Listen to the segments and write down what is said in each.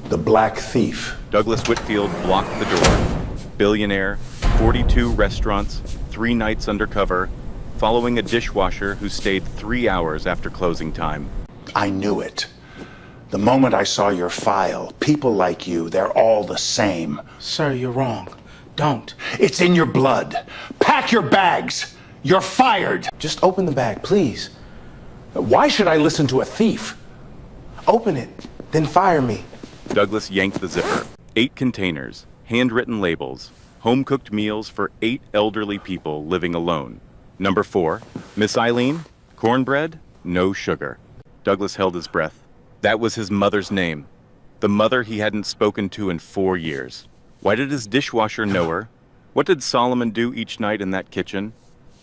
The Black Thief. Douglas Whitfield blocked the door. Billionaire, 42 restaurants, 3 nights undercover, following a dishwasher who stayed 3 hours after closing time. I knew it. The moment I saw your file, people like you, they're all the same. Sir, you're wrong. Don't. It's in your blood. Pack your bags. You're fired. Just open the bag, please. Why should I listen to a thief? Open it, then fire me. Douglas yanked the zipper. 8 containers, handwritten labels, home-cooked meals for 8 elderly people living alone. Number 4, Miss Eileen, cornbread, no sugar. Douglas held his breath. That was his mother's name, the mother he hadn't spoken to in 4 years. Why did his dishwasher know her? What did Solomon do each night in that kitchen?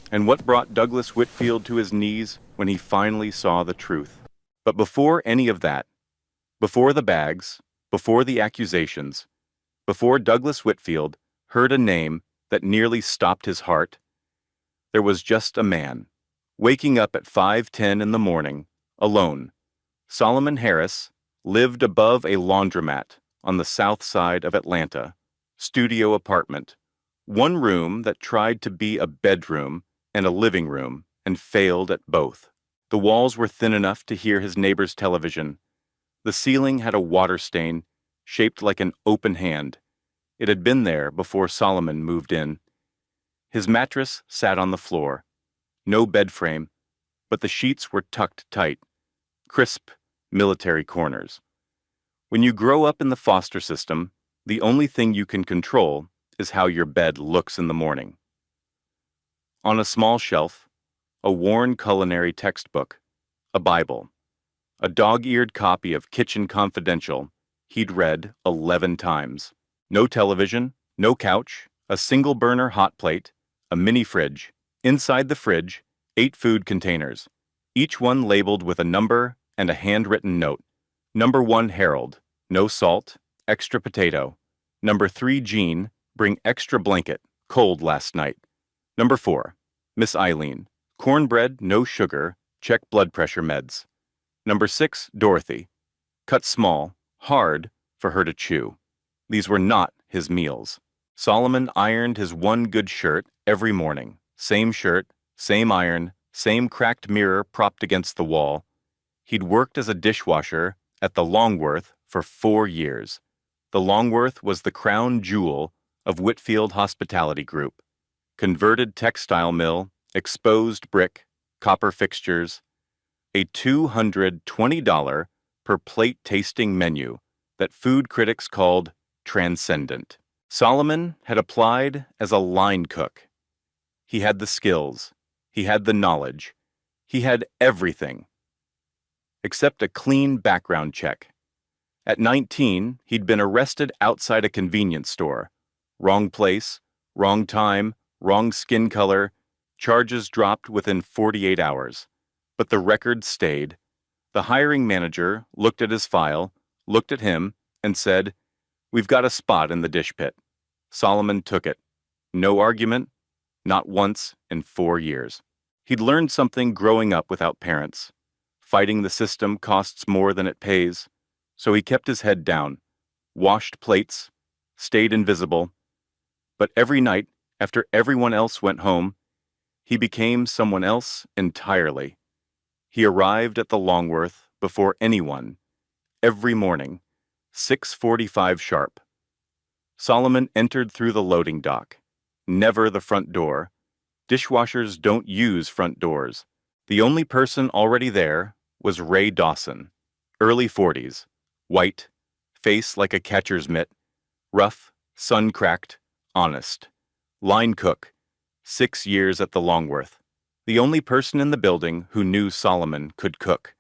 And what brought Douglas Whitfield to his knees when he finally saw the truth? But before any of that, before the bags, before the accusations, before Douglas Whitfield heard a name that nearly stopped his heart, there was just a man, waking up at 5:10 in the morning, alone. Solomon Harris lived above a laundromat on the south side of Atlanta, studio apartment, one room that tried to be a bedroom and a living room and failed at both. The walls were thin enough to hear his neighbor's television. The ceiling had a water stain shaped like an open hand. It had been there before Solomon moved in. His mattress sat on the floor. No bed frame, but the sheets were tucked tight. Crisp, military corners. When you grow up in the foster system, the only thing you can control is how your bed looks in the morning. On a small shelf, a worn culinary textbook, a Bible, a dog-eared copy of Kitchen Confidential he'd read 11 times. No television, no couch, a single-burner hot plate, a mini fridge. Inside the fridge, 8 food containers, each one labeled with a number and a handwritten note. Number 1, Harold, no salt, extra potato. Number 3, Jean, bring extra blanket, cold last night. Number 4, Miss Eileen, cornbread, no sugar, check blood pressure meds. Number 6, Dorothy, cut small, hard for her to chew. These were not his meals. Solomon ironed his one good shirt every morning. Same shirt, same iron, same cracked mirror propped against the wall. He'd worked as a dishwasher at the Longworth for 4 years. The Longworth was the crown jewel of Whitfield Hospitality Group. Converted textile mill, exposed brick, copper fixtures, a $220 per plate tasting menu that food critics called transcendent. Solomon had applied as a line cook. He had the skills, he had the knowledge, he had everything, except a clean background check. At 19, he'd been arrested outside a convenience store. Wrong place, wrong time, wrong skin color, charges dropped within 48 hours. But the record stayed. The hiring manager looked at his file, looked at him, and said, "We've got a spot in the dish pit." Solomon took it. No argument, not once in 4 years. He'd learned something growing up without parents. Fighting the system costs more than it pays, so he kept his head down, washed plates, stayed invisible. But every night, after everyone else went home, he became someone else entirely. He arrived at the Longworth before anyone, every morning, 6:45 sharp. Solomon entered through the loading dock, never the front door. Dishwashers don't use front doors. The only person already there was Ray Dawson, early 40s, white, face like a catcher's mitt, rough, sun-cracked, honest. Line cook, 6 years at the Longworth. The only person in the building who knew Solomon could cook.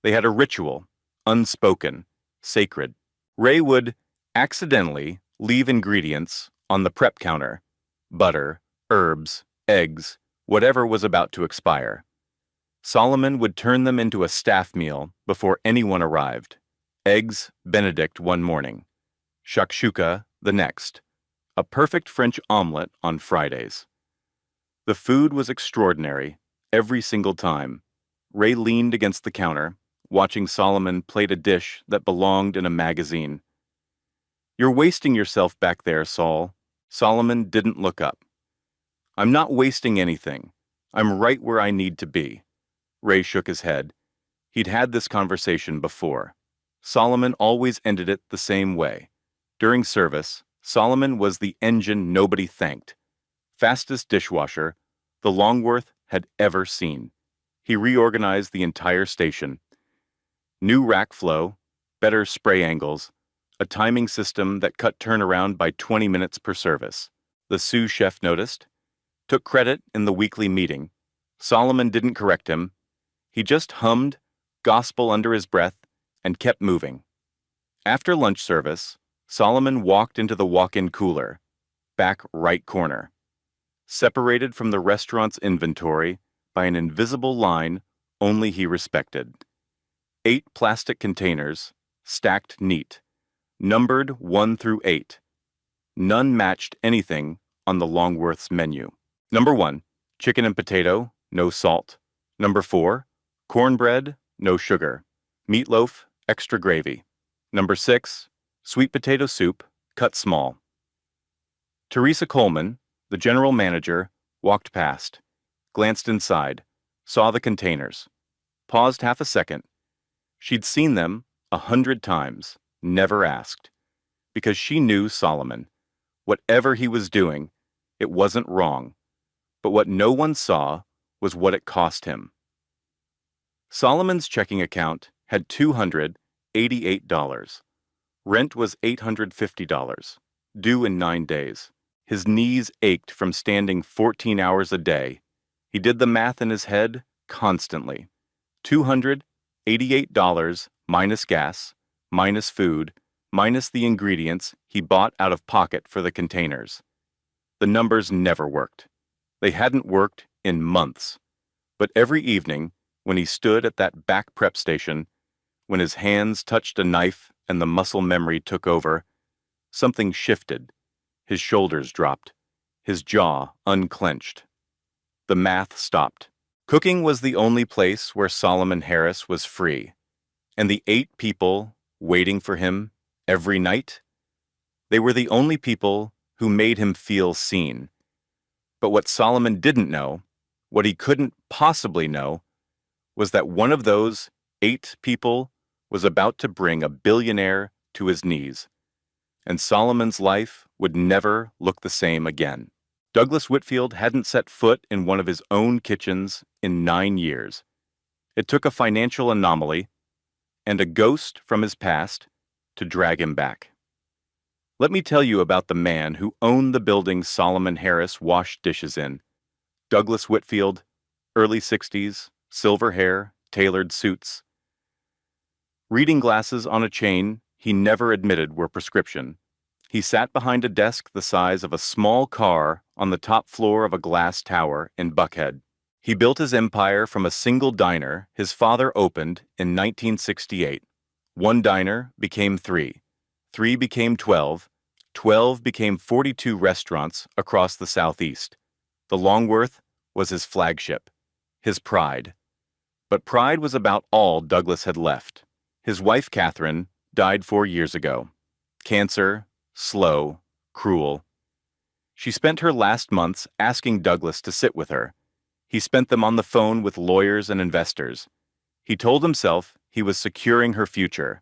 They had a ritual, unspoken, sacred. Ray would accidentally leave ingredients on the prep counter: butter, herbs, eggs, whatever was about to expire. Solomon would turn them into a staff meal before anyone arrived. Eggs Benedict one morning, shakshuka the next, a perfect French omelet on Fridays. The food was extraordinary, every single time. Ray leaned against the counter, watching Solomon plate a dish that belonged in a magazine. You're wasting yourself back there, Saul. Solomon didn't look up. I'm not wasting anything. I'm right where I need to be. Ray shook his head. He'd had this conversation before. Solomon always ended it the same way. During service, Solomon was the engine nobody thanked. Fastest dishwasher the Longworth had ever seen. He reorganized the entire station. New rack flow, better spray angles, a timing system that cut turnaround by 20 minutes per service. The sous chef noticed, took credit in the weekly meeting. Solomon didn't correct him. He just hummed, gospel under his breath, and kept moving. After lunch service, Solomon walked into the walk-in cooler, back right corner. Separated from the restaurant's inventory by an invisible line only he respected. 8 plastic containers, stacked neat, numbered 1 through 8. None matched anything on the Longworth's menu. Number 1, chicken and potato, no salt. Number 4, cornbread, no sugar. Meatloaf, extra gravy. Number 6, sweet potato soup, cut small. Teresa Coleman, the general manager, walked past, glanced inside, saw the containers, paused half a second. She'd seen them 100 times, never asked, because she knew Solomon. Whatever he was doing, it wasn't wrong, but what no one saw was what it cost him. Solomon's checking account had $288. Rent was $850, due in 9 days. His knees ached from standing 14 hours a day. He did the math in his head constantly. $288 minus gas, minus food, minus the ingredients he bought out of pocket for the containers. The numbers never worked. They hadn't worked in months. But every evening, when he stood at that back prep station, when his hands touched a knife and the muscle memory took over, something shifted. His shoulders dropped. His jaw unclenched. The math stopped. Cooking was the only place where Solomon Harris was free. And the 8 people waiting for him every night, they were the only people who made him feel seen. But what Solomon didn't know, what he couldn't possibly know, was that one of those 8 people was about to bring a billionaire to his knees. And Solomon's life would never look the same again. Douglas Whitfield hadn't set foot in one of his own kitchens in 9 years. It took a financial anomaly and a ghost from his past to drag him back. Let me tell you about the man who owned the building Solomon Harris washed dishes in. Douglas Whitfield, early 60s, silver hair, tailored suits. Reading glasses on a chain he never admitted were prescription. He sat behind a desk the size of a small car on the top floor of a glass tower in Buckhead. He built his empire from a single diner his father opened in 1968. 1 diner became 3. 3 became 12. 12 became 42 restaurants across the Southeast. The Longworth was his flagship, his pride. But pride was about all Douglas had left. His wife, Catherine, died 4 years ago. Cancer, slow, cruel. She spent her last months asking Douglas to sit with her. He spent them on the phone with lawyers and investors. He told himself he was securing her future.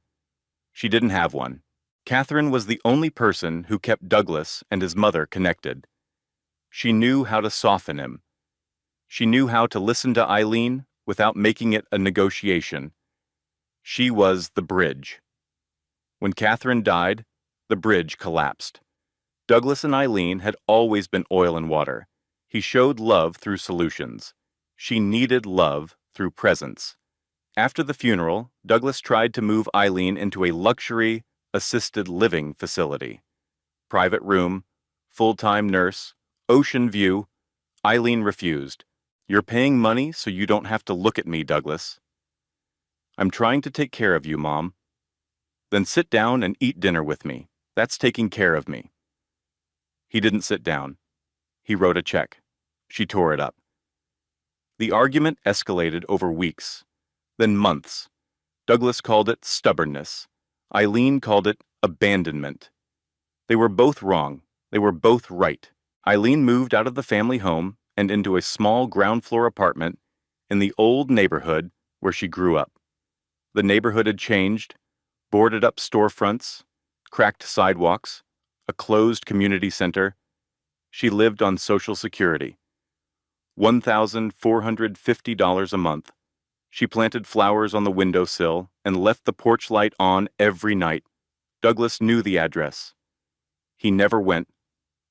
She didn't have one. Catherine was the only person who kept Douglas and his mother connected. She knew how to soften him. She knew how to listen to Eileen without making it a negotiation. She was the bridge. When Catherine died, the bridge collapsed. Douglas and Eileen had always been oil and water. He showed love through solutions. She needed love through presence. After the funeral, Douglas tried to move Eileen into a luxury, assisted living facility. Private room, full-time nurse, ocean view. Eileen refused. "You're paying money so you don't have to look at me, Douglas." "I'm trying to take care of you, Mom." "Then sit down and eat dinner with me. That's taking care of me." He didn't sit down. He wrote a check. She tore it up. The argument escalated over weeks, then months. Douglas called it stubbornness. Eileen called it abandonment. They were both wrong. They were both right. Eileen moved out of the family home and into a small ground-floor apartment in the old neighborhood where she grew up. The neighborhood had changed, boarded-up storefronts, cracked sidewalks, a closed community center. She lived on Social Security. $1,450 a month. She planted flowers on the windowsill and left the porch light on every night. Douglas knew the address. He never went.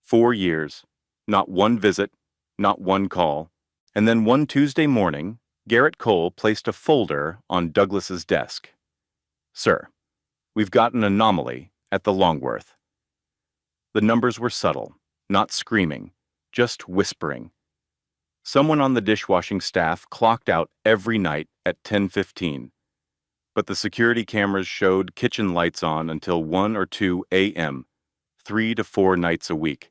4 years. Not one visit, not one call. And then one Tuesday morning, Garrett Cole placed a folder on Douglas's desk. "Sir, we've got an anomaly at the Longworth." The numbers were subtle, not screaming, just whispering. Someone on the dishwashing staff clocked out every night at 10:15, but the security cameras showed kitchen lights on until 1 or 2 a.m., 3 to 4 nights a week.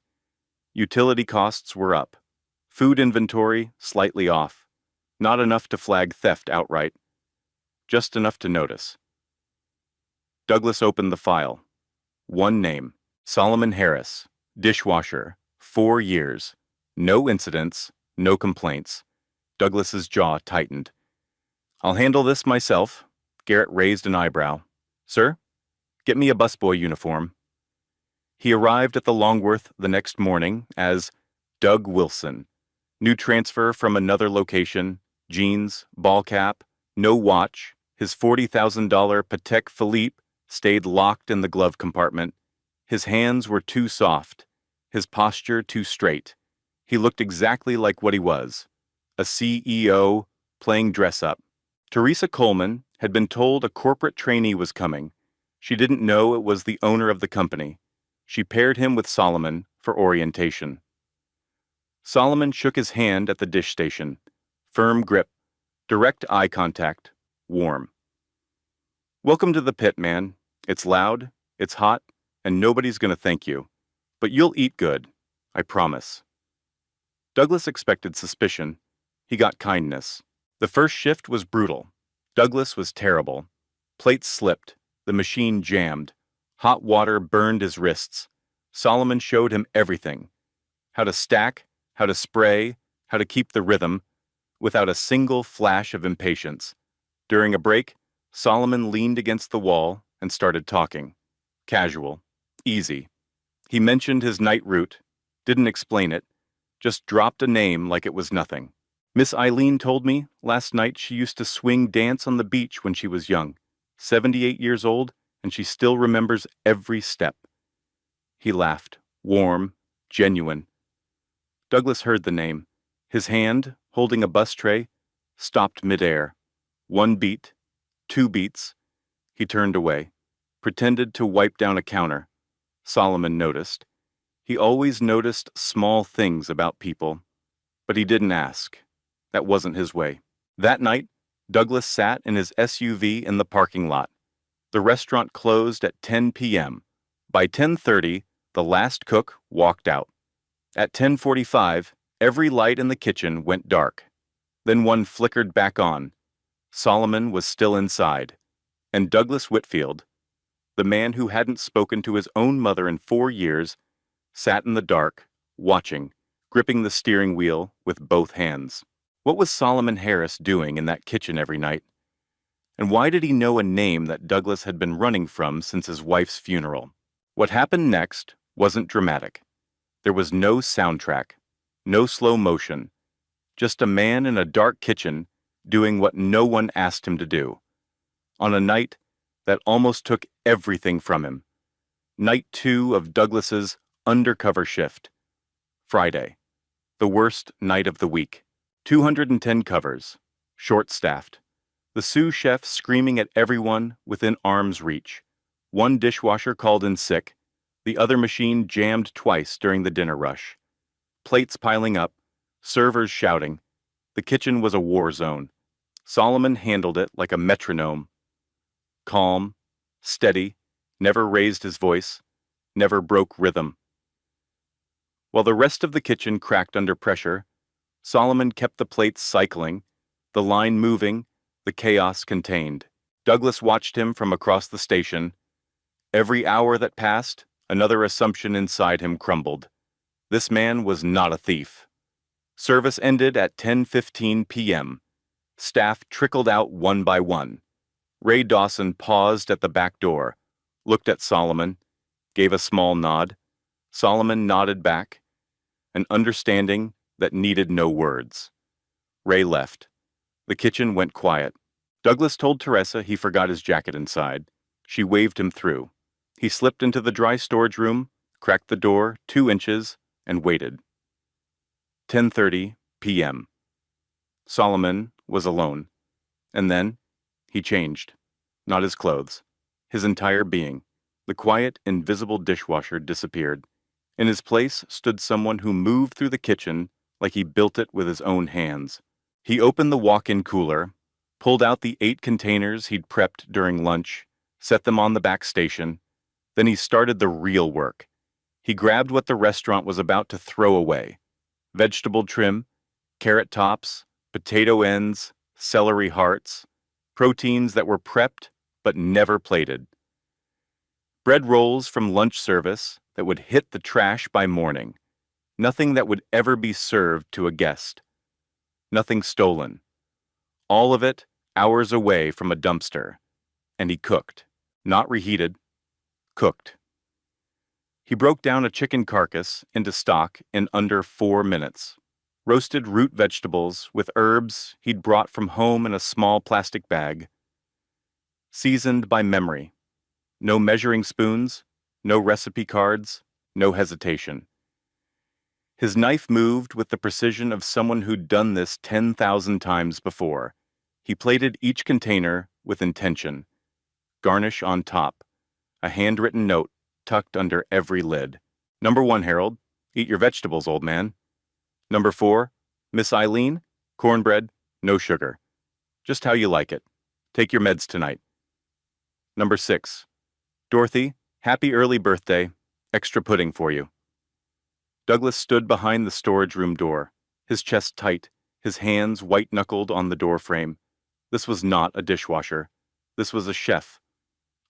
Utility costs were up. Food inventory slightly off. Not enough to flag theft outright. Just enough to notice. Douglas opened the file. One name, Solomon Harris, dishwasher, 4 years. No incidents, no complaints. Douglas's jaw tightened. "I'll handle this myself." Garrett raised an eyebrow. "Sir, get me a busboy uniform." He arrived at the Longworth the next morning as Doug Wilson. New transfer from another location, jeans, ball cap, no watch. His $40,000 Patek Philippe stayed locked in the glove compartment. His hands were too soft, his posture too straight. He looked exactly like what he was, a CEO playing dress-up. Teresa Coleman had been told a corporate trainee was coming. She didn't know it was the owner of the company. She paired him with Solomon for orientation. Solomon shook his hand at the dish station. Firm grip, direct eye contact, warm. "Welcome to the pit, man. It's loud, it's hot, and nobody's going to thank you. But you'll eat good, I promise." Douglas expected suspicion. He got kindness. The first shift was brutal. Douglas was terrible. Plates slipped. The machine jammed. Hot water burned his wrists. Solomon showed him everything. How to stack, how to spray, how to keep the rhythm, without a single flash of impatience. During a break, Solomon leaned against the wall and started talking. Casual. Easy. He mentioned his night route, didn't explain it, just dropped a name like it was nothing. "Miss Eileen told me last night she used to swing dance on the beach when she was young, 78 years old, and she still remembers every step." He laughed, warm, genuine. Douglas heard the name. His hand, holding a bus tray, stopped midair. 1 beat, 2 beats. He turned away, pretended to wipe down a counter. Solomon noticed. He always noticed small things about people, but he didn't ask. That wasn't his way. That night, Douglas sat in his SUV in the parking lot. The restaurant closed at 10 p.m. By 10:30, the last cook walked out. At 10:45, every light in the kitchen went dark. Then one flickered back on. Solomon was still inside. And Douglas Whitfield, the man who hadn't spoken to his own mother in 4 years, sat in the dark, watching, gripping the steering wheel with both hands. What was Solomon Harris doing in that kitchen every night? And why did he know a name that Douglas had been running from since his wife's funeral? What happened next wasn't dramatic. There was no soundtrack, no slow motion, just a man in a dark kitchen doing what no one asked him to do. On a night that almost took everything from him. Night 2 of Douglas's Undercover shift. Friday, the worst night of the week. 210 covers, short-staffed. The sous chef screaming at everyone within arm's reach. One dishwasher called in sick. The other machine jammed twice during the dinner rush. Plates piling up, servers shouting. The kitchen was a war zone. Solomon handled it like a metronome. Calm, steady, never raised his voice, never broke rhythm. While the rest of the kitchen cracked under pressure, Solomon kept the plates cycling, the line moving, the chaos contained. Douglas watched him from across the station. Every hour that passed, Another assumption inside him crumbled. This man was not a thief. Service ended at 10:15 p.m. Staff trickled out one by one. Ray Dawson paused at the back door, looked at Solomon, gave a small nod. Solomon nodded back, an understanding that needed no words. Ray left. The kitchen went quiet. Douglas told Teresa he forgot his jacket inside. She waved him through. He slipped into the dry storage room, cracked the door 2 inches, and waited. 10:30 p.m. Solomon was alone. And then, he changed. Not his clothes. His entire being. The quiet, invisible dishwasher disappeared. In his place stood someone who moved through the kitchen like he built it with his own hands. He opened the walk-in cooler, pulled out the 8 containers he'd prepped during lunch, set them on the back station. Then he started the real work. He grabbed what the restaurant was about to throw away. Vegetable trim, carrot tops, potato ends, celery hearts, proteins that were prepped but never plated. Bread rolls from lunch service that would hit the trash by morning. Nothing that would ever be served to a guest. Nothing stolen. All of it hours away from a dumpster. And he cooked. Not reheated. Cooked. He broke down a chicken carcass into stock in under 4 minutes. Roasted root vegetables with herbs he'd brought from home in a small plastic bag. Seasoned by memory. No measuring spoons, no recipe cards, no hesitation. His knife moved with the precision of someone who'd done this 10,000 times before. He plated each container with intention. Garnish on top. A handwritten note tucked under every lid. Number 1, Harold. Eat your vegetables, old man. Number 4, Miss Eileen. Cornbread, no sugar. Just how you like it. Take your meds tonight. Number 6, Dorothy, happy early birthday. Extra pudding for you. Douglas stood behind the storage room door, his chest tight, his hands white-knuckled on the door frame. This was not a dishwasher. This was a chef.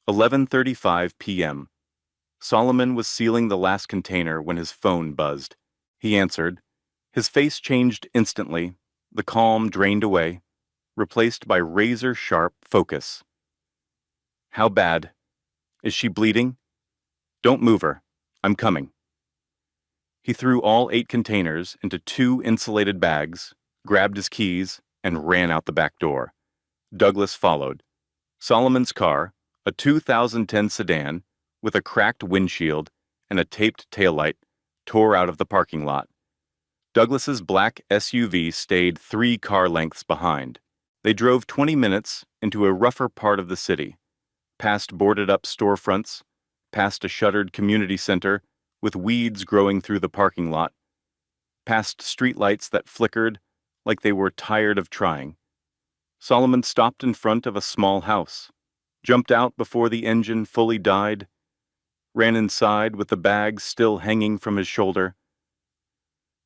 11:35 p.m. Solomon was sealing the last container when his phone buzzed. He answered. His face changed instantly, the calm drained away, replaced by razor-sharp focus. How bad? Is she bleeding? Don't move her. I'm coming. He threw all 8 containers into 2 insulated bags, grabbed his keys, and ran out the back door. Douglas followed. Solomon's car, a 2010 sedan, with a cracked windshield and a taped taillight, tore out of the parking lot. Douglas's black SUV stayed 3 car lengths behind. They drove 20 minutes into a rougher part of the city, past boarded-up storefronts, past a shuttered community center with weeds growing through the parking lot, past streetlights that flickered like they were tired of trying. Solomon stopped in front of a small house, jumped out before the engine fully died, ran inside with the bag still hanging from his shoulder.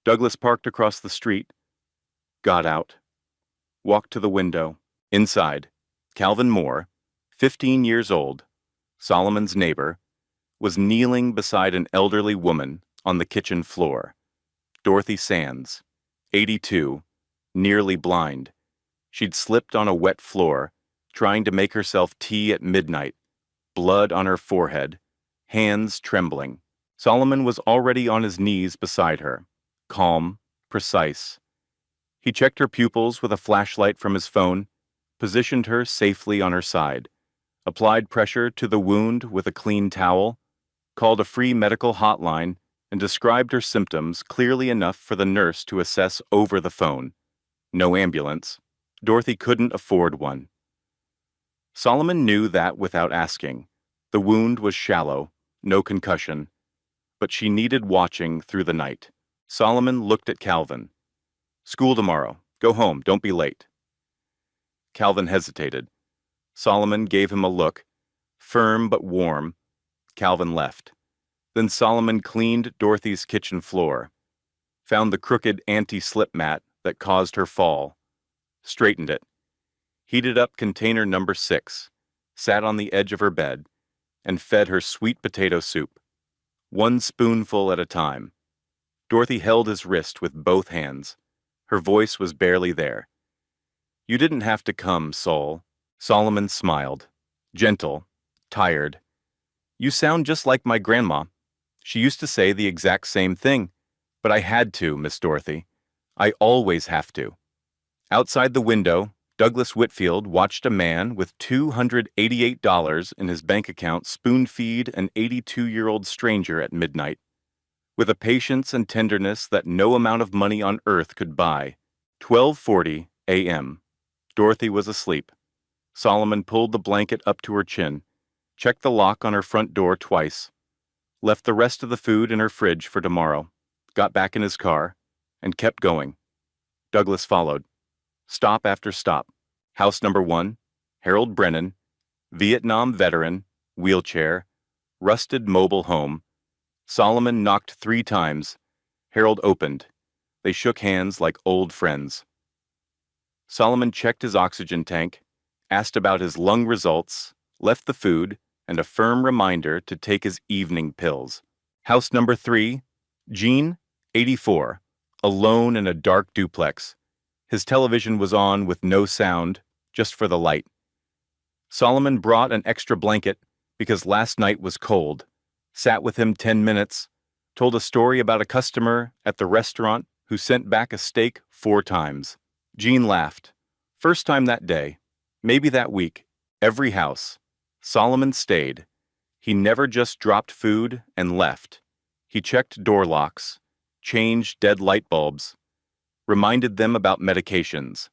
Douglas parked across the street, got out, walked to the window. Inside, Calvin Moore, 15 years old, Solomon's neighbor, was kneeling beside an elderly woman on the kitchen floor. Dorothy Sands, 82, nearly blind. She'd slipped on a wet floor, trying to make herself tea at midnight, blood on her forehead, hands trembling. Solomon was already on his knees beside her, calm, precise. He checked her pupils with a flashlight from his phone, positioned her safely on her side, applied pressure to the wound with a clean towel, called a free medical hotline, and described her symptoms clearly enough for the nurse to assess over the phone. No ambulance. Dorothy couldn't afford one. Solomon knew that without asking. The wound was shallow, no concussion, but she needed watching through the night. Solomon looked at Calvin. School tomorrow. Go home. Don't be late. Calvin hesitated. Solomon gave him a look, firm but warm. Calvin left. Then Solomon cleaned Dorothy's kitchen floor, found the crooked anti-slip mat that caused her fall, straightened it, heated up container number 6, sat on the edge of her bed, and fed her sweet potato soup. one spoonful at a time. Dorothy held his wrist with both hands. Her voice was barely there. You didn't have to come, Sol. Solomon smiled. Gentle, tired. You sound just like my grandma. She used to say the exact same thing. But I had to, Miss Dorothy. I always have to. Outside the window, Douglas Whitfield watched a man with $288 in his bank account spoon-feed an 82-year-old stranger at midnight. With a patience and tenderness that no amount of money on earth could buy. 12:40 a.m. Dorothy was asleep. Solomon pulled the blanket up to her chin, checked the lock on her front door twice, left the rest of the food in her fridge for tomorrow, got back in his car, and kept going. Douglas followed. Stop after stop. House number 1, Harold Brennan, Vietnam veteran, wheelchair, rusted mobile home. Solomon knocked 3 times. Harold opened. They shook hands like old friends. Solomon checked his oxygen tank, asked about his lung results, left the food, and a firm reminder to take his evening pills. House number 3, Gene, 84, alone in a dark duplex. His television was on with no sound, just for the light. Solomon brought an extra blanket because last night was cold, sat with him 10 minutes, told a story about a customer at the restaurant who sent back a steak 4 times. Gene laughed. First time that day, maybe that week, every house. Solomon stayed. He never just dropped food and left. He checked door locks, changed dead light bulbs, reminded them about medications,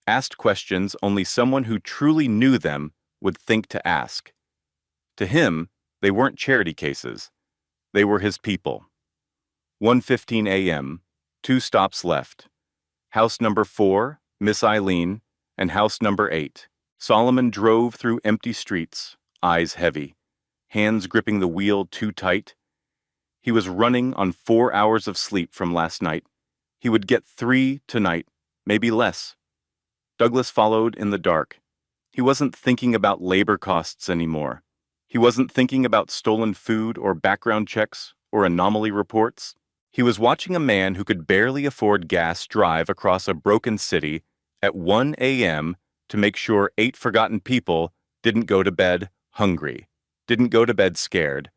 asked questions only someone who truly knew them would think to ask. To him, they weren't charity cases. They were his people. 1:15 a.m., 2 stops left. House number 4, Miss Eileen, and house number 8. Solomon drove through empty streets, eyes heavy, hands gripping the wheel too tight. He was running on 4 hours of sleep from last night. He would get 3 tonight, maybe less. Douglas followed in the dark. He wasn't thinking about labor costs anymore. He wasn't thinking about stolen food or background checks or anomaly reports. He was watching a man who could barely afford gas drive across a broken city at 1 a.m. to make sure 8 forgotten people didn't go to bed hungry, didn't go to bed scared,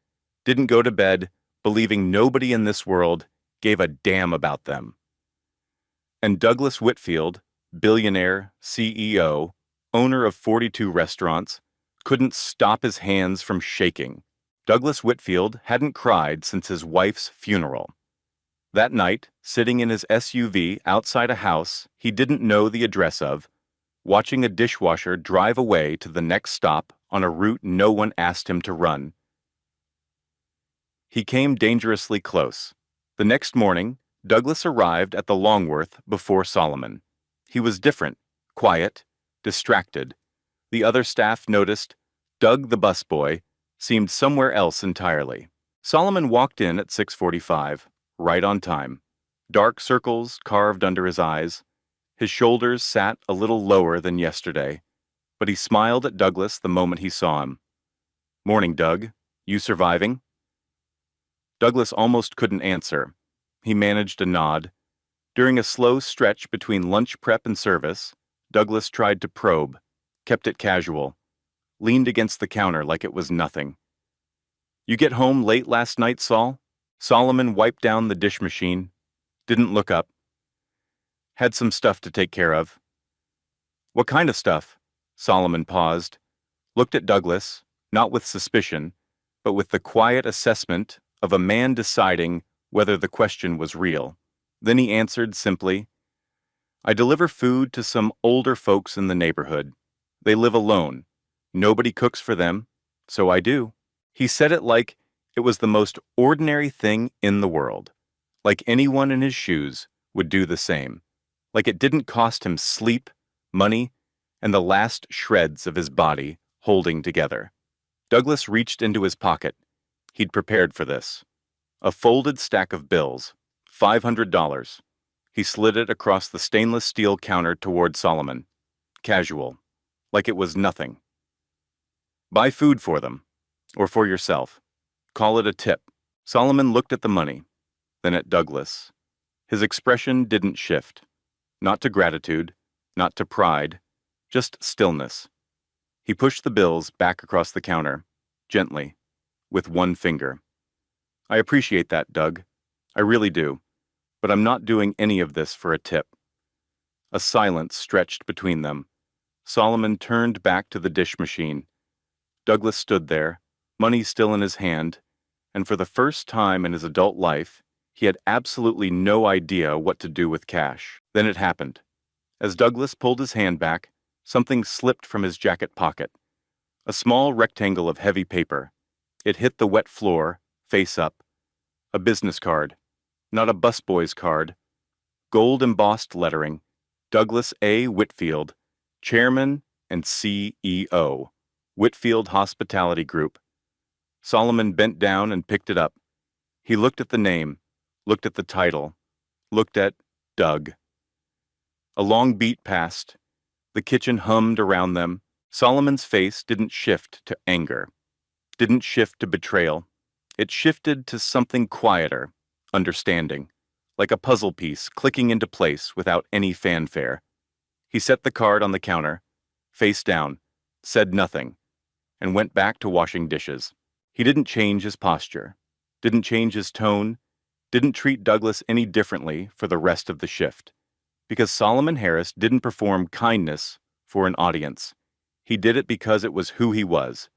didn't go to bed believing nobody in this world gave a damn about them. And Douglas Whitfield, billionaire, CEO, owner of 42 restaurants, couldn't stop his hands from shaking. Douglas Whitfield hadn't cried since his wife's funeral. That night, sitting in his SUV outside a house he didn't know the address of, watching a dishwasher drive away to the next stop on a route no one asked him to run. He came dangerously close. The next morning, Douglas arrived at the Longworth before Solomon. He was different, quiet, distracted. The other staff noticed Doug the busboy seemed somewhere else entirely. Solomon walked in at 6:45, right on time. Dark circles carved under his eyes. His shoulders sat a little lower than yesterday, but he smiled at Douglas the moment he saw him. "Morning, Doug. You surviving?" Douglas almost couldn't answer. He managed a nod. During a slow stretch between lunch prep and service, Douglas tried to probe, kept it casual, leaned against the counter like it was nothing. "You get home late last night, Sol?" Solomon wiped down the dish machine, didn't look up. "Had some stuff to take care of." "What kind of stuff?" Solomon paused, looked at Douglas, not with suspicion, but with the quiet assessment of a man deciding whether the question was real. Then he answered simply, "I deliver food to some older folks in the neighborhood. They live alone. Nobody cooks for them, so I do." He said it like it was the most ordinary thing in the world, like anyone in his shoes would do the same, like it didn't cost him sleep, money, and the last shreds of his body holding together. Douglas reached into his pocket. He'd prepared for this. A folded stack of bills, $500. He slid it across the stainless steel counter toward Solomon. Casual, like it was nothing. "Buy food for them, or for yourself. Call it a tip." Solomon looked at the money, then at Douglas. His expression didn't shift. Not to gratitude, not to pride, just stillness. He pushed the bills back across the counter, gently, with one finger. I appreciate that, Doug. I really do. But I'm not doing any of this for a tip. A silence stretched between them. Solomon turned back to the dish machine. Douglas stood there, money still in his hand, and for the first time in his adult life, he had absolutely no idea what to do with cash. Then it happened. As Douglas pulled his hand back, something slipped from his jacket pocket. A small rectangle of heavy paper. It hit the wet floor, face up. A business card. Not a busboy's card. Gold-embossed lettering. Douglas A. Whitfield, Chairman and CEO, Whitfield Hospitality Group. Solomon bent down and picked it up. He looked at the name, looked at the title, looked at Doug. A long beat passed. The kitchen hummed around them. Solomon's face didn't shift to anger, didn't shift to betrayal. It shifted to something quieter, understanding, like a puzzle piece clicking into place without any fanfare. He set the card on the counter, face down, said nothing, and went back to washing dishes. He didn't change his posture, didn't change his tone, didn't treat Douglas any differently for the rest of the shift. Because Solomon Harris didn't perform kindness for an audience. He did it because it was who he was,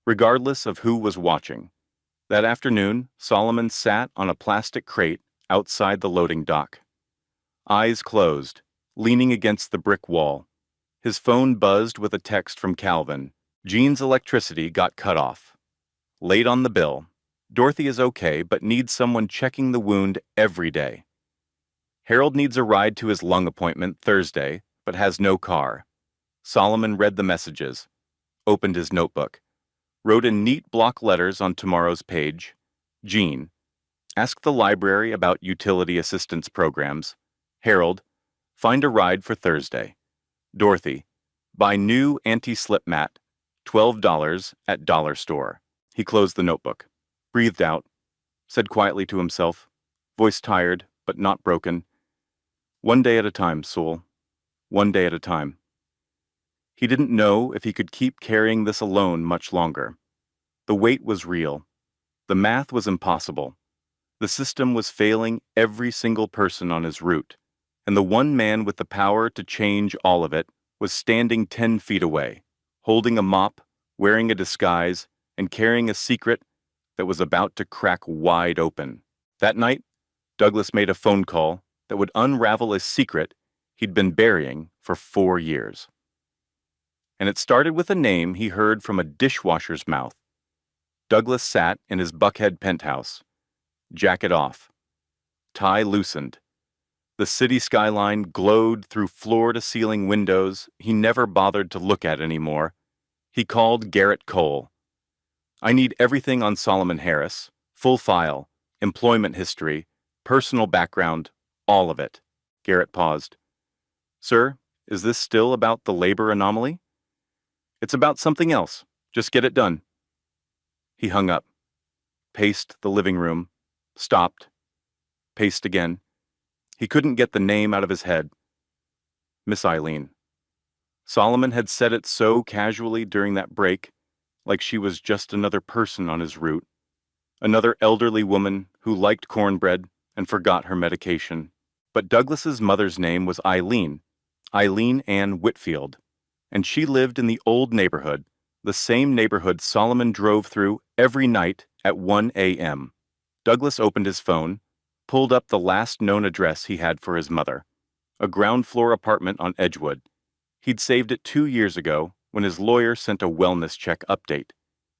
regardless of who was watching. That afternoon, Solomon sat on a plastic crate outside the loading dock. Eyes closed, leaning against the brick wall. His phone buzzed with a text from Calvin. Jean's electricity got cut off. Late on the bill. Dorothy is okay, but needs someone checking the wound every day. Harold needs a ride to his lung appointment Thursday, but has no car. Solomon read the messages, opened his notebook, wrote in neat block letters on tomorrow's page. Jean, ask the library about utility assistance programs. Harold, find a ride for Thursday. Dorothy, buy new anti-slip mat, $12 at dollar store. He closed the notebook, breathed out, said quietly to himself, voice tired but not broken, one day at a time, Sewell. One day at a time. He didn't know if he could keep carrying this alone much longer. The weight was real. The math was impossible. The system was failing every single person on his route, and the one man with the power to change all of it was standing 10 feet away, holding a mop, wearing a disguise, and carrying a secret that was about to crack wide open. That night, Douglas made a phone call that would unravel a secret he'd been burying for 4 years. And it started with a name he heard from a dishwasher's mouth. Douglas sat in his Buckhead penthouse, jacket off, tie loosened. The city skyline glowed through floor-to-ceiling windows he never bothered to look at anymore. He called Garrett Cole. I need everything on Solomon Harris, full file, employment history, personal background, all of it. Garrett paused. Sir, is this still about the labor anomaly? It's about something else. Just get it done. He hung up, paced the living room, stopped, paced again. He couldn't get the name out of his head. Miss Eileen. Solomon had said it so casually during that break, like she was just another person on his route, another elderly woman who liked cornbread and forgot her medication. But Douglas's mother's name was Eileen, Eileen Ann Whitfield, and she lived in the old neighborhood, the same neighborhood Solomon drove through every night at 1 a.m. Douglas opened his phone, pulled up the last known address he had for his mother, a ground-floor apartment on Edgewood. He'd saved it 2 years ago when his lawyer sent a wellness check update.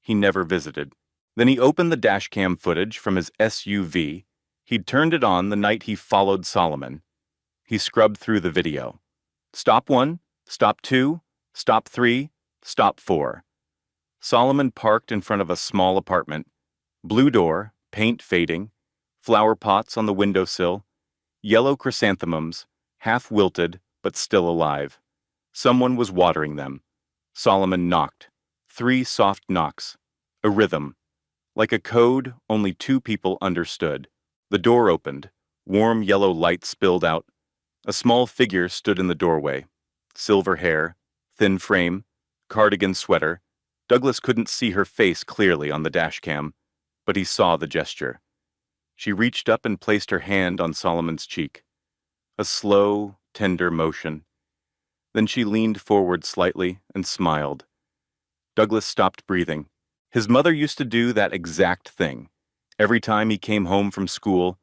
He never visited. Then he opened the dashcam footage from his SUV. He'd turned it on the night he followed Solomon. He scrubbed through the video. Stop 1, stop 2, stop 3, stop 4. Solomon parked in front of a small apartment. Blue door, paint fading, flower pots on the windowsill, yellow chrysanthemums, half wilted but still alive. Someone was watering them. Solomon knocked. 3 soft knocks. A rhythm. Like a code only two people understood. The door opened. Warm yellow light spilled out. A small figure stood in the doorway. Silver hair, thin frame, cardigan sweater. Douglas couldn't see her face clearly on the dashcam, but he saw the gesture. She reached up and placed her hand on Solomon's cheek. A slow, tender motion. Then she leaned forward slightly and smiled. Douglas stopped breathing. His mother used to do that exact thing. Every time he came home from school,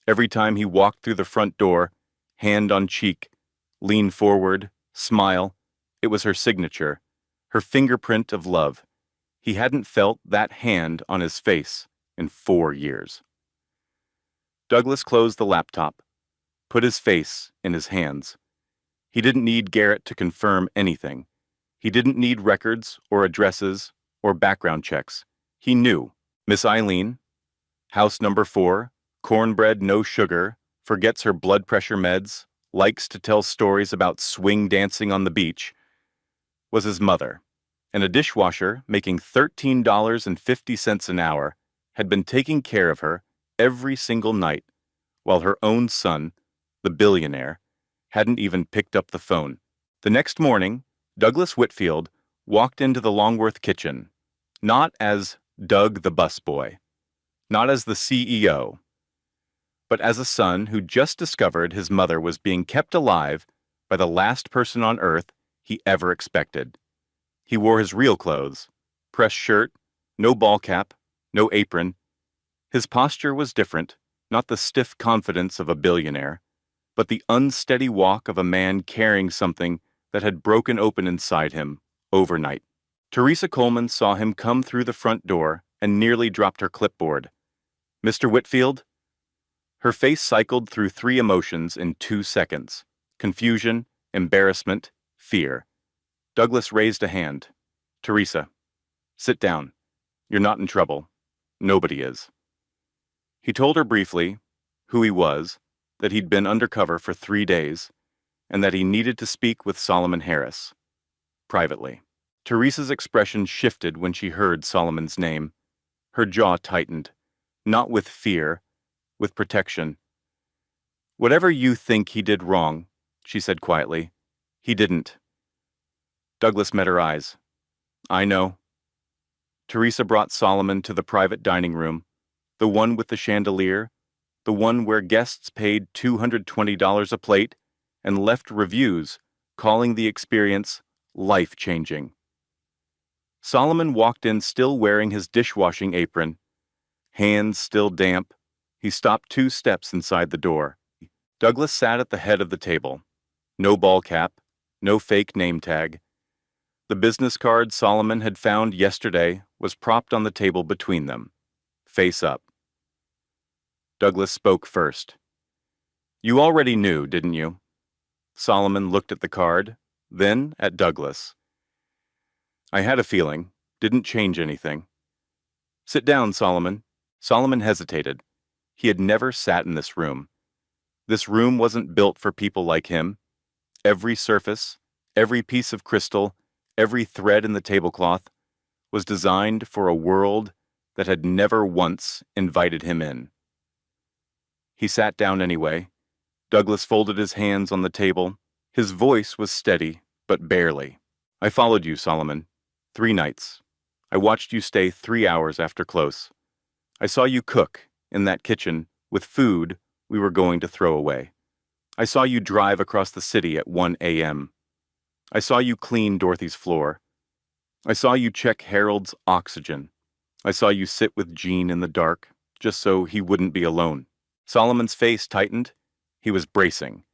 every time he walked through the front door, hand on cheek, lean forward, smile. It was her signature, her fingerprint of love. He hadn't felt that hand on his face in 4 years. Douglas closed the laptop, put his face in his hands. He didn't need Garrett to confirm anything. He didn't need records or addresses or background checks. He knew. Miss Eileen, house number 4, cornbread no sugar, forgets her blood pressure meds, likes to tell stories about swing dancing on the beach, was his mother, and a dishwasher making $13.50 an hour had been taking care of her every single night, while her own son, the billionaire, hadn't even picked up the phone. The next morning, Douglas Whitfield walked into the Longworth kitchen, not as Doug the busboy, not as the CEO, but as a son who just discovered his mother was being kept alive by the last person on earth he ever expected. He wore his real clothes, pressed shirt, no ball cap, no apron. His posture was different, not the stiff confidence of a billionaire, but the unsteady walk of a man carrying something that had broken open inside him overnight. Teresa Coleman saw him come through the front door and nearly dropped her clipboard. "Mr. Whitfield?" Her face cycled through 3 emotions in 2 seconds: confusion, embarrassment, fear. Douglas raised a hand. "Teresa, sit down. You're not in trouble. Nobody is." He told her briefly who he was, that he'd been undercover for 3 days, and that he needed to speak with Solomon Harris, privately. Teresa's expression shifted when she heard Solomon's name. Her jaw tightened, not with fear, with protection. "Whatever you think he did wrong," she said quietly, "he didn't." Douglas met her eyes. "I know." Teresa brought Solomon to the private dining room, the one with the chandelier, the one where guests paid $220 a plate and left reviews calling the experience life-changing. Solomon walked in still wearing his dishwashing apron. Hands still damp, he stopped 2 steps inside the door. Douglas sat at the head of the table. No ball cap, no fake name tag. The business card Solomon had found yesterday was propped on the table between them, face up. Douglas spoke first. "You already knew, didn't you?" Solomon looked at the card, then at Douglas. "I had a feeling. Didn't change anything." "Sit down, Solomon." Solomon hesitated. He had never sat in this room. This room wasn't built for people like him. Every surface, every piece of crystal, every thread in the tablecloth was designed for a world that had never once invited him in. He sat down anyway. Douglas folded his hands on the table. His voice was steady, but barely. "I followed you, Solomon. 3 nights. I watched you stay 3 hours after close. I saw you cook in that kitchen with food we were going to throw away. I saw you drive across the city at 1 a.m. I saw you clean Dorothy's floor. I saw you check Harold's oxygen. I saw you sit with Gene in the dark, just so he wouldn't be alone." Solomon's face tightened. He was bracing.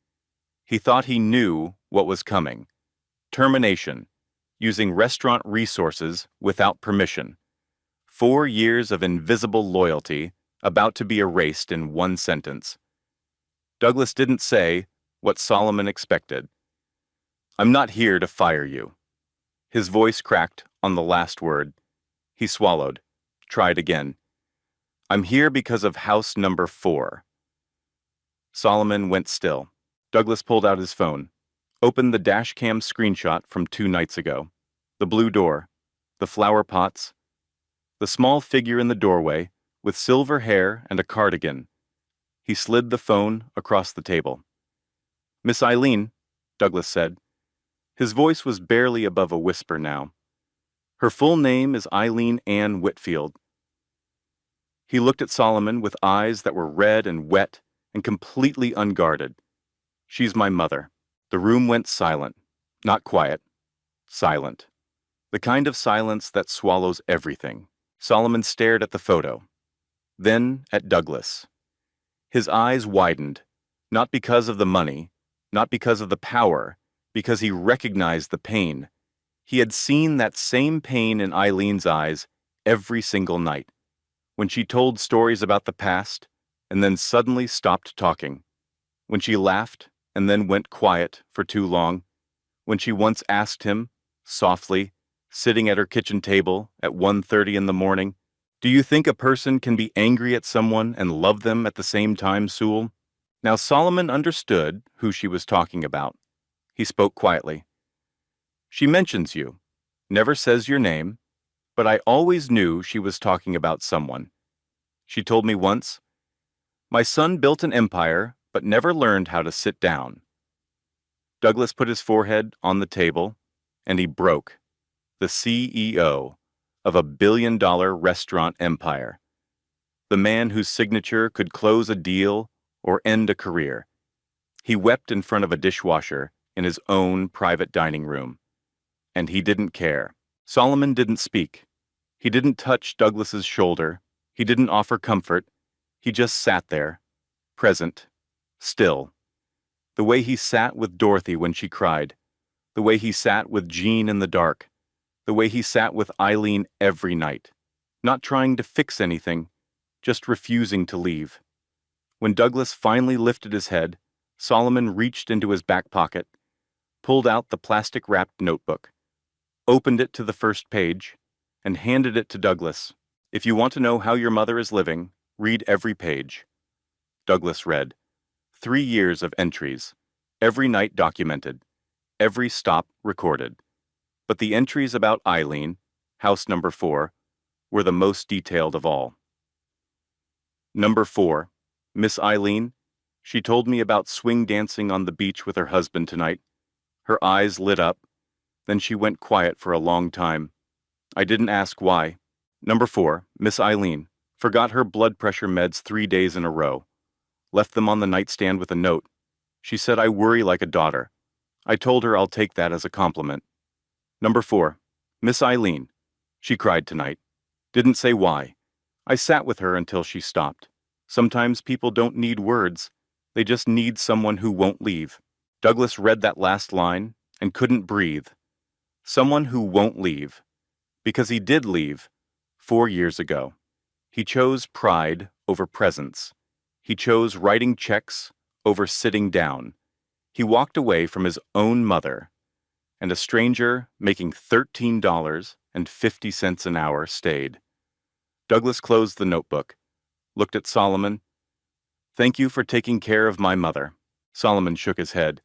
He thought he knew what was coming. Termination, using restaurant resources without permission. 4 years of invisible loyalty about to be erased in 1 sentence. Douglas didn't say what Solomon expected. "I'm not here to fire you." His voice cracked on the last word. He swallowed, tried again. "I'm here because of house number 4. Solomon went still. Douglas pulled out his phone, opened the dashcam screenshot from 2 nights ago. The blue door, the flower pots. The small figure in the doorway, with silver hair and a cardigan. He slid the phone across the table. "Miss Eileen," Douglas said. His voice was barely above a whisper now. "Her full name is Eileen Ann Whitfield." He looked at Solomon with eyes that were red and wet and completely unguarded. "She's my mother." The room went silent. Not quiet. Silent. The kind of silence that swallows everything. Solomon stared at the photo. Then at Douglas. His eyes widened, not because of the money, not because of the power, because he recognized the pain. He had seen that same pain in Eileen's eyes every single night, when she told stories about the past and then suddenly stopped talking, when she laughed and then went quiet for too long, when she once asked him, softly, sitting at her kitchen table at 1:30 in the morning, "Do you think a person can be angry at someone and love them at the same time, Sewell?" Now Solomon understood who she was talking about. He spoke quietly. "She mentions you, never says your name, but I always knew she was talking about someone. She told me once, 'My son built an empire, but never learned how to sit down.'" Douglas put his forehead on the table, and he broke. The CEO of a billion-dollar restaurant empire. The man whose signature could close a deal or end a career. He wept in front of a dishwasher in his own private dining room. And he didn't care. Solomon didn't speak. He didn't touch Douglas's shoulder. He didn't offer comfort. He just sat there, present, still. The way he sat with Dorothy when she cried. The way he sat with Jean in the dark. The way he sat with Eileen every night. Not trying to fix anything, just refusing to leave. When Douglas finally lifted his head, Solomon reached into his back pocket, pulled out the plastic-wrapped notebook, opened it to the first page, and handed it to Douglas. "If you want to know how your mother is living, read every page." Douglas read. 3 years of entries, every night documented, every stop recorded. But the entries about Eileen, house number 4, were the most detailed of all. Number 4, Miss Eileen, she told me about swing dancing on the beach with her husband tonight. Her eyes lit up, then she went quiet for a long time. I didn't ask why. Number 4, Miss Eileen, forgot her blood pressure meds 3 days in a row. Left them on the nightstand with a note. She said I worry like a daughter. I told her I'll take that as a compliment. Number 4, Miss Eileen, she cried tonight. Didn't say why. I sat with her until she stopped. Sometimes people don't need words. They just need someone who won't leave. Douglas read that last line and couldn't breathe. Someone who won't leave. Because he did leave 4 years ago. He chose pride over presence. He chose writing checks over sitting down. He walked away from his own mother, and a stranger making $13.50 an hour stayed. Douglas closed the notebook, looked at Solomon. "Thank you for taking care of my mother." Solomon shook his head.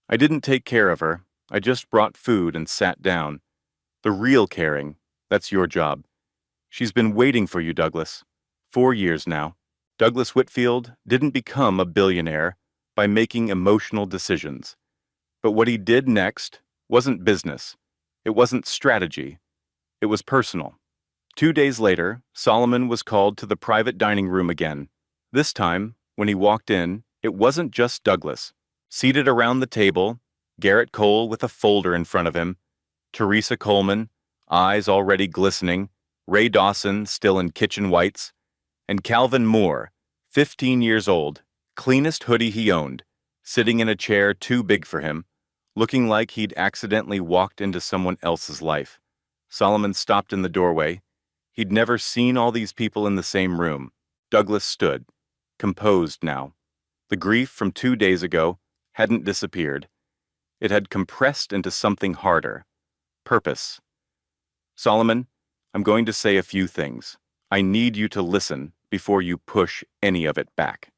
"I didn't take care of her. I just brought food and sat down. The real caring, that's your job. She's been waiting for you, Douglas. 4 years now." Douglas Whitfield didn't become a billionaire by making emotional decisions. But what he did next wasn't business. It wasn't strategy. It was personal. 2 days later, Solomon was called to the private dining room again. This time, when he walked in, it wasn't just Douglas. Seated around the table, Garrett Cole with a folder in front of him, Teresa Coleman, eyes already glistening, Ray Dawson still in kitchen whites, and Calvin Moore, 15 years old, cleanest hoodie he owned, sitting in a chair too big for him, looking like he'd accidentally walked into someone else's life. Solomon stopped in the doorway. He'd never seen all these people in the same room. Douglas stood, composed now. The grief from 2 days ago hadn't disappeared. It had compressed into something harder. Purpose. "Solomon, I'm going to say a few things. I need you to listen before you push any of it back."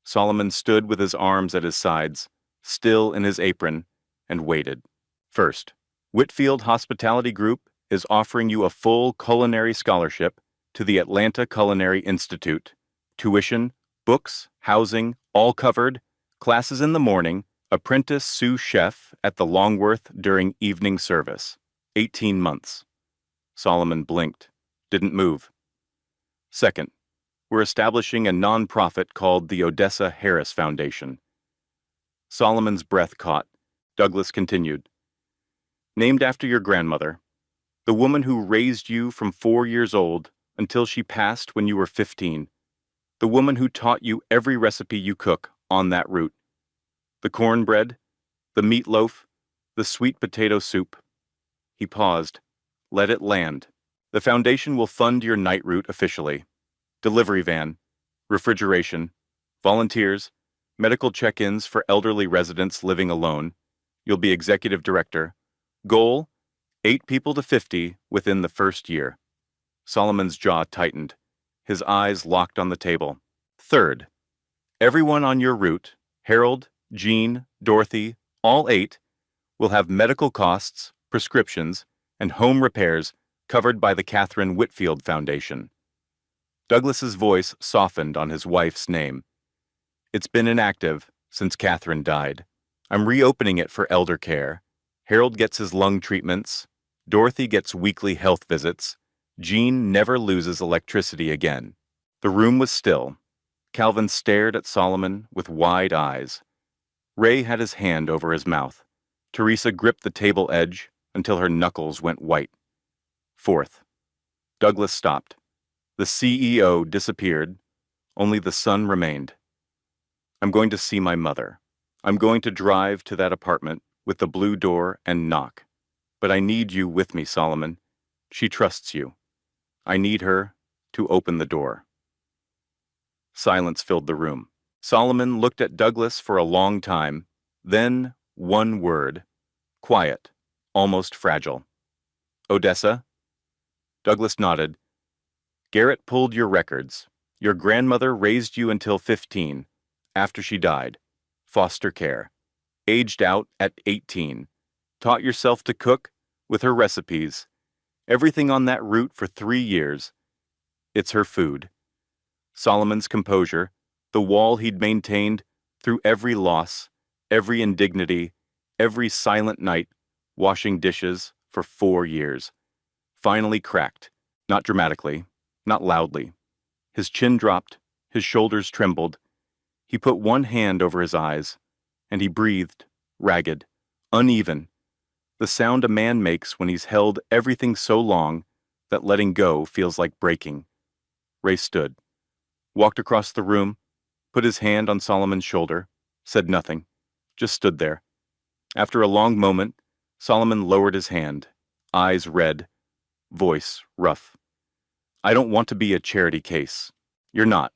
Solomon stood with his arms at his sides, still in his apron, and waited. First, Whitfield Hospitality Group is offering you a full culinary scholarship to the Atlanta Culinary Institute. Tuition, books, housing, all covered, classes in the morning, apprentice sous chef at the Longworth during evening service. 18 months. Solomon blinked, didn't move. Second, we're establishing a nonprofit called the Odessa Harris Foundation. Solomon's breath caught. Douglas continued. Named after your grandmother, the woman who raised you from 4 years old until she passed when you were 15. The woman who taught you every recipe you cook on that route. The cornbread, the meatloaf, the sweet potato soup. He paused. Let it land. The foundation will fund your night route officially. Delivery van, refrigeration, volunteers, medical check-ins for elderly residents living alone. You'll be executive director. Goal, 8 people to 50 within the first year. Solomon's jaw tightened. His eyes locked on the table. Third, everyone on your route, Harold, Jean, Dorothy, all 8, will have medical costs, prescriptions, and home repairs covered by the Catherine Whitfield Foundation. Douglas's voice softened on his wife's name. It's been inactive since Catherine died. I'm reopening it for elder care. Harold gets his lung treatments. Dorothy gets weekly health visits. Jean never loses electricity again. The room was still. Calvin stared at Solomon with wide eyes. Ray had his hand over his mouth. Teresa gripped the table edge until her knuckles went white. Fourth, Douglas stopped. The CEO disappeared. Only the son remained. I'm going to see my mother. I'm going to drive to that apartment with the blue door and knock. But I need you with me, Solomon. She trusts you. I need her to open the door. Silence filled the room. Solomon looked at Douglas for a long time, then one word. Quiet, almost fragile. Odessa? Douglas nodded. Garrett pulled your records. Your grandmother raised you until 15, after she died. Foster care. Aged out at 18. Taught yourself to cook with her recipes. Everything on that route for 3 years. It's her food. Solomon's composure, the wall he'd maintained through every loss, every indignity, every silent night, washing dishes for 4 years. Finally cracked, not dramatically, not loudly. His chin dropped, his shoulders trembled. He put one hand over his eyes, and he breathed, ragged, uneven, the sound a man makes when he's held everything so long that letting go feels like breaking. Ray stood, walked across the room, put his hand on Solomon's shoulder, said nothing, just stood there. After a long moment, Solomon lowered his hand, eyes red, voice rough. I don't want to be a charity case. You're not.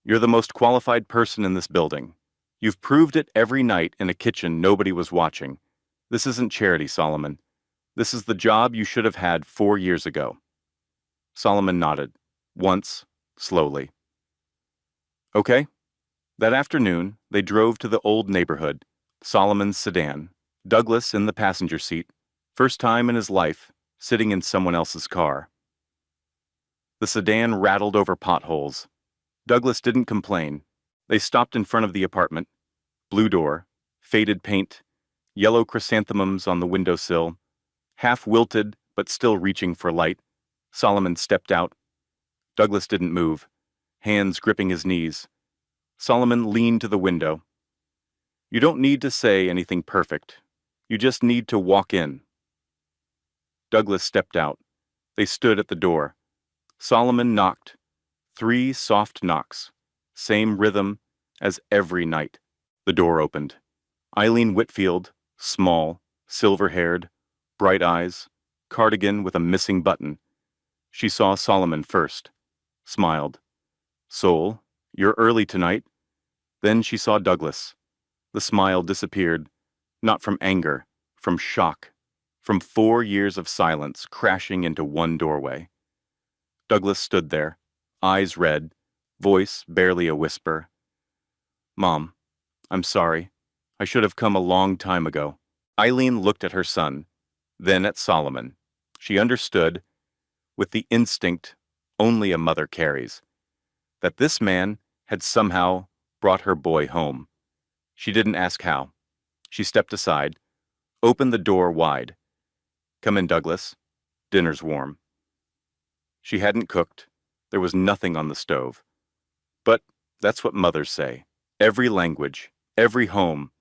You're the most qualified person in this building. You've proved it every night in a kitchen nobody was watching. This isn't charity, Solomon. This is the job you should have had 4 years ago. Solomon nodded, once, slowly. Okay. That afternoon, they drove to the old neighborhood, Solomon's sedan, Douglas in the passenger seat, first time in his life, sitting in someone else's car. The sedan rattled over potholes. Douglas didn't complain. They stopped in front of the apartment. Blue door, faded paint, yellow chrysanthemums on the windowsill, half wilted but still reaching for light. Solomon stepped out. Douglas didn't move, hands gripping his knees. Solomon leaned to the window. You don't need to say anything perfect. You just need to walk in. Douglas stepped out. They stood at the door. Solomon knocked. 3 soft knocks. Same rhythm as every night. The door opened. Eileen Whitfield, small, silver-haired, bright eyes, cardigan with a missing button. She saw Solomon first. Smiled. Soul, you're early tonight. Then she saw Douglas. The smile disappeared, not from anger, from shock, from 4 years of silence crashing into one doorway. Douglas stood there, eyes red, voice barely a whisper. Mom, I'm sorry. I should have come a long time ago. Eileen looked at her son, then at Solomon. She understood, with the instinct only a mother carries, that this man had somehow brought her boy home. She didn't ask how. She stepped aside, opened the door wide. "Come in, Douglas. Dinner's warm." She hadn't cooked. There was nothing on the stove. But that's what mothers say. Every language, every home,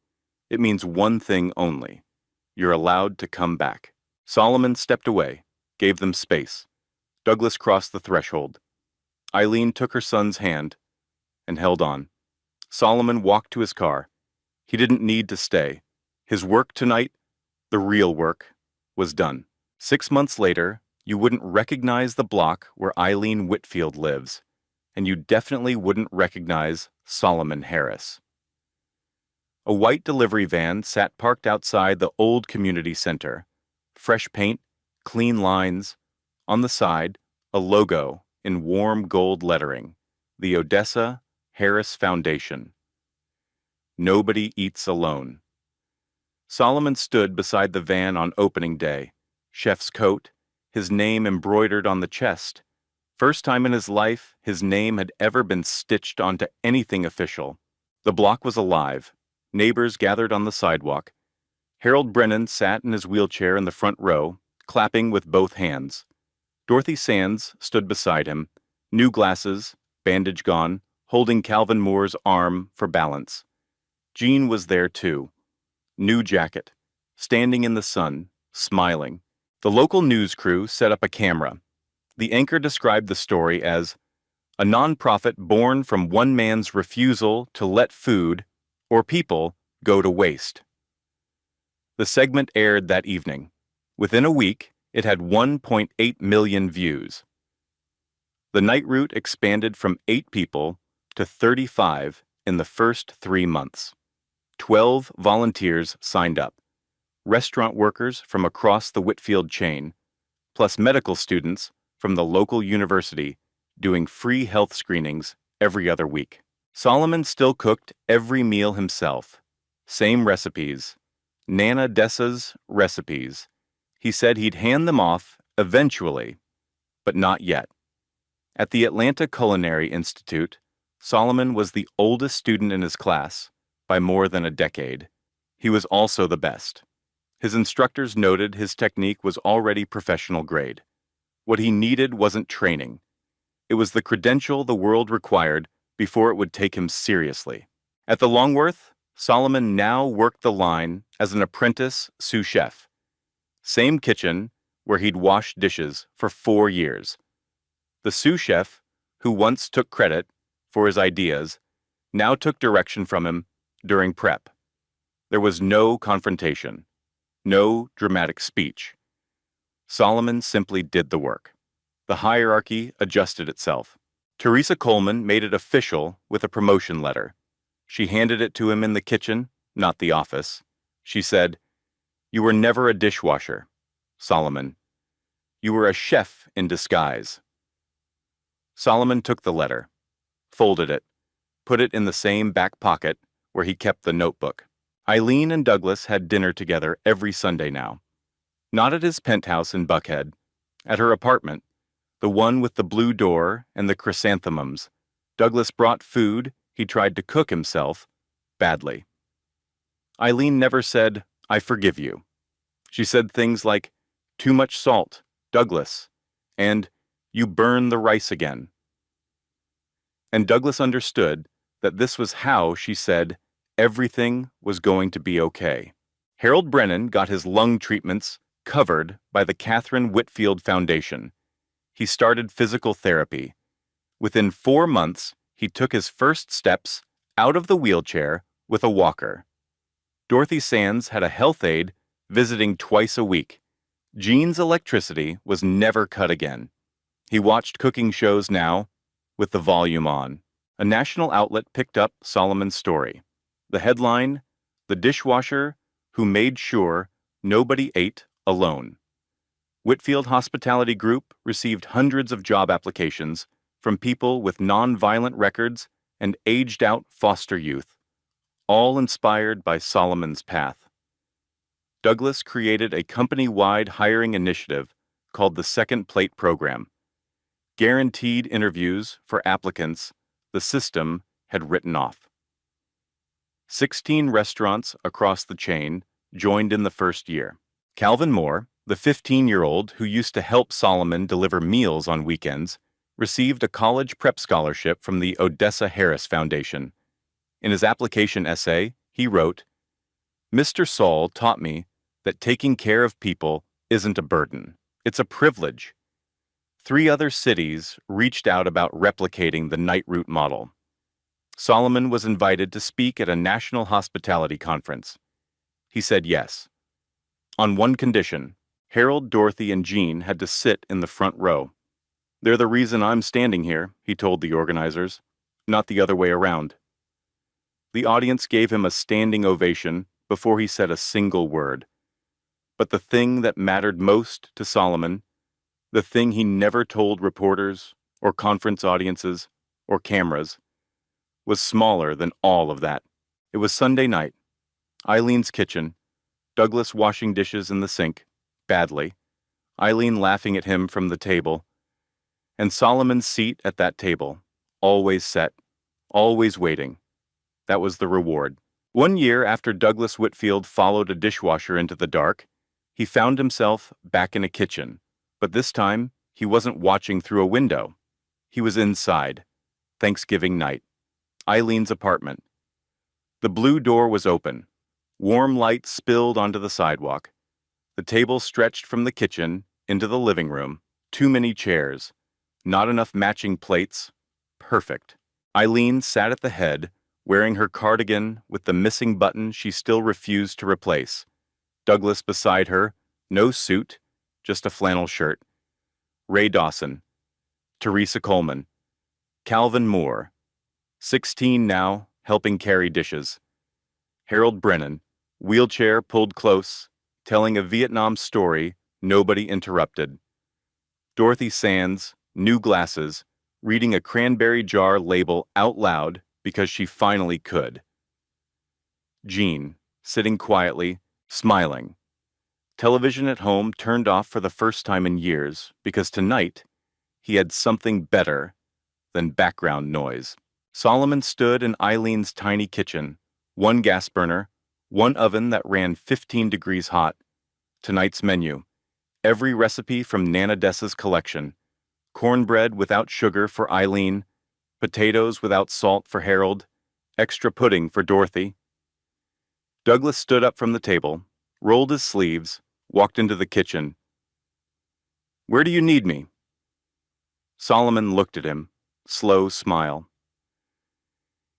it means one thing only. You're allowed to come back. Solomon stepped away, gave them space. Douglas crossed the threshold. Eileen took her son's hand and held on. Solomon walked to his car. He didn't need to stay. His work tonight, the real work, was done. 6 months later, you wouldn't recognize the block where Eileen Whitfield lives, and you definitely wouldn't recognize Solomon Harris. A white delivery van sat parked outside the old community center. Fresh paint, clean lines. On the side, a logo in warm gold lettering, the Odessa Harris Foundation. Nobody eats alone. Solomon stood beside the van on opening day, chef's coat, his name embroidered on the chest. First time in his life his name had ever been stitched onto anything official. The block was alive. Neighbors gathered on the sidewalk. Harold Brennan sat in his wheelchair in the front row, clapping with both hands. Dorothy Sands stood beside him, new glasses, bandage gone, holding Calvin Moore's arm for balance. Jean was there too. New jacket, standing in the sun, smiling. The local news crew set up a camera. The anchor described the story as a nonprofit born from one man's refusal to let food or people go to waste. The segment aired that evening. Within a week, it had 1.8 million views. The night route expanded from 8 people to 35 in the first 3 months. 12 volunteers signed up. Restaurant workers from across the Whitfield chain, plus medical students from the local university doing free health screenings every other week. Solomon still cooked every meal himself. Same recipes. Nana Dessa's recipes. He said he'd hand them off eventually, but not yet. At the Atlanta Culinary Institute, Solomon was the oldest student in his class by more than a decade. He was also the best. His instructors noted his technique was already professional grade. What he needed wasn't training. It was the credential the world required before it would take him seriously. At the Longworth, Solomon now worked the line as an apprentice sous chef. Same kitchen where he'd washed dishes for 4 years. The sous chef, who once took credit for his ideas, now took direction from him during prep. There was no confrontation, no dramatic speech. Solomon simply did the work. The hierarchy adjusted itself. Teresa Coleman made it official with a promotion letter. She handed it to him in the kitchen, not the office. She said, "You were never a dishwasher, Solomon. You were a chef in disguise." Solomon took the letter, folded it, put it in the same back pocket where he kept the notebook. Eileen and Douglas had dinner together every Sunday now. Not at his penthouse in Buckhead, at her apartment, the one with the blue door and the chrysanthemums. Douglas brought food he tried to cook himself, badly. Eileen never said, "I forgive you." She said things like, "Too much salt, Douglas," and "You burn the rice again." And Douglas understood that this was how she said everything was going to be okay. Harold Brennan got his lung treatments covered by the Catherine Whitfield Foundation. He started physical therapy. Within 4 months, he took his first steps out of the wheelchair with a walker. Dorothy Sands had a health aide visiting twice a week. Jean's electricity was never cut again. He watched cooking shows now, with the volume on. A national outlet picked up Solomon's story. The headline, "The Dishwasher Who Made Sure Nobody Ate Alone." Whitfield Hospitality Group received hundreds of job applications from people with non-violent records and aged-out foster youth, all inspired by Solomon's path. Douglas created a company-wide hiring initiative called the Second Plate Program. Guaranteed interviews for applicants the system had written off. 16 restaurants across the chain joined in the first year. Calvin Moore, the 15-year-old who used to help Solomon deliver meals on weekends, received a college prep scholarship from the Odessa Harris Foundation. In his application essay, he wrote, "Mr. Saul taught me that taking care of people isn't a burden. It's a privilege." 3 other cities reached out about replicating the night route model. Solomon was invited to speak at a national hospitality conference. He said yes. On one condition: Harold, Dorothy, and Jean had to sit in the front row. "They're the reason I'm standing here," he told the organizers, "not the other way around." The audience gave him a standing ovation before he said a single word. But the thing that mattered most to Solomon, the thing he never told reporters or conference audiences or cameras, was smaller than all of that. It was Sunday night. Eileen's kitchen, Douglas washing dishes in the sink, badly, Eileen laughing at him from the table, and Solomon's seat at that table, always set, always waiting. That was the reward. One year after Douglas Whitfield followed a dishwasher into the dark, he found himself back in a kitchen, but this time he wasn't watching through a window. He was inside, Thanksgiving night, Eileen's apartment. The blue door was open. Warm light spilled onto the sidewalk. The table stretched from the kitchen into the living room. Too many chairs. Not enough matching plates. Perfect. Eileen sat at the head, wearing her cardigan with the missing button she still refused to replace. Douglas beside her, no suit, just a flannel shirt. Ray Dawson. Teresa Coleman. Calvin Moore. 16 now, helping carry dishes. Harold Brennan, wheelchair pulled close, telling a Vietnam story nobody interrupted. Dorothy Sands, new glasses, reading a cranberry jar label out loud because she finally could. Jean, sitting quietly, smiling. Television at home turned off for the first time in years because tonight he had something better than background noise. Solomon stood in Eileen's tiny kitchen, one gas burner, one oven that ran 15 degrees hot. Tonight's menu: every recipe from Nana Dessa's collection. Cornbread without sugar for Eileen, potatoes without salt for Harold, extra pudding for Dorothy. Douglas stood up from the table, rolled his sleeves, walked into the kitchen. "Where do you need me?" Solomon looked at him, slow smile.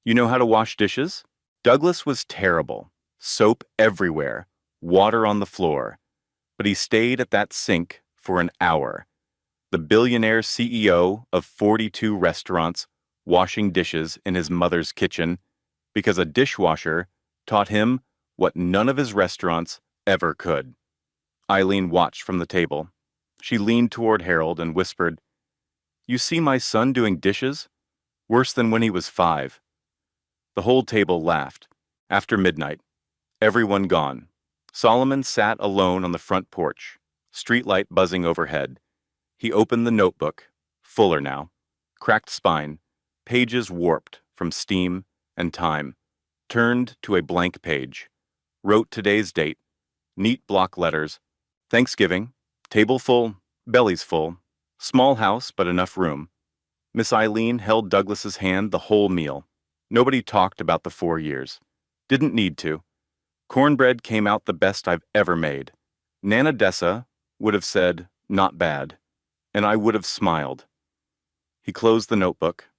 "You know how to wash dishes?" Douglas was terrible. Soap everywhere, water on the floor. But he stayed at that sink for an hour. The billionaire CEO of 42 restaurants washing dishes in his mother's kitchen because a dishwasher taught him what none of his restaurants ever could. Eileen watched from the table. She leaned toward Harold and whispered, "You see my son doing dishes? Worse than when he was 5. The whole table laughed. After midnight, everyone gone. Solomon sat alone on the front porch, streetlight buzzing overhead. He opened the notebook, fuller now, cracked spine, pages warped from steam and time, turned to a blank page, wrote today's date, neat block letters, Thanksgiving, table full, bellies full, small house but enough room. Miss Eileen held Douglas's hand the whole meal. Nobody talked about the 4 years. Didn't need to. Cornbread came out the best I've ever made. Nana Dessa would have said, "Not bad," and I would have smiled. He closed the notebook,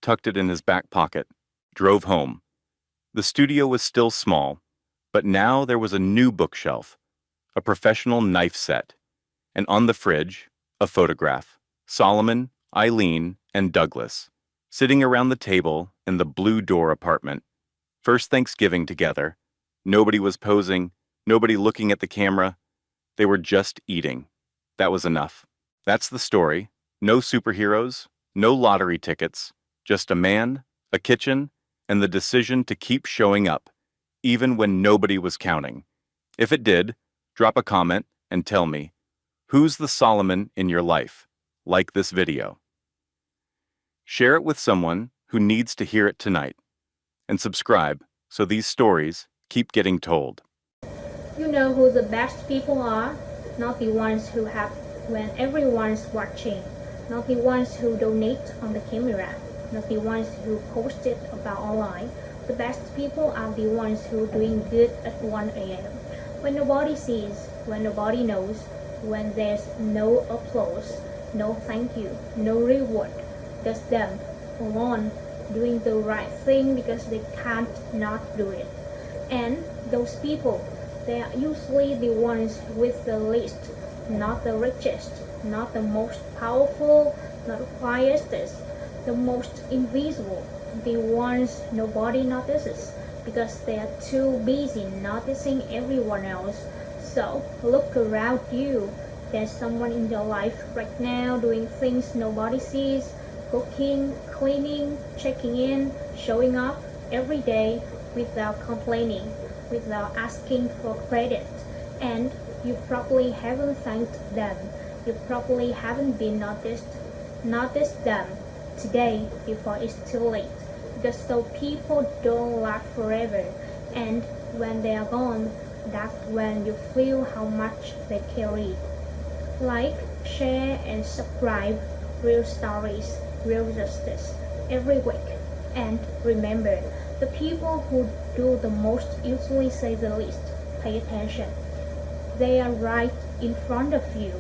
tucked it in his back pocket, drove home. The studio was still small, but now there was a new bookshelf, a professional knife set, and on the fridge, a photograph. Solomon, Eileen, and Douglas, sitting around the table in the Blue Door apartment. First Thanksgiving together. Nobody was posing, nobody looking at the camera. They were just eating. That was enough. That's the story. No superheroes, no lottery tickets, just a man, a kitchen, and the decision to keep showing up, even when nobody was counting. If it did, drop a comment and tell me. Who's the Solomon in your life? Like this video. Share it with someone who needs to hear it tonight. And subscribe so these stories keep getting told. You know who the best people are? Not the ones who have when everyone's watching, not the ones who donate on the camera, not the ones who post it about online. The best people are the ones who are doing good at 1 a.m. When nobody sees, when nobody knows, when there's no applause, no thank you, no reward. Just them, alone, doing the right thing because they can't not do it. And those people, they are usually the ones with the least, not the richest, not the most powerful, not the quietest, the most invisible, the ones nobody notices because they are too busy noticing everyone else. So look around you. There's someone in your life right now doing things nobody sees, cooking, cleaning, checking in, showing up every day without complaining, without asking for credit. And you probably haven't thanked them. You probably haven't been noticed them today before it's too late. Because those people don't last forever. And when they are gone, that's when you feel how much they carry. Like, share, and subscribe. Real stories, real justice, every week. And remember, the people who do the most usually say the least. Pay attention. They are right in front of you.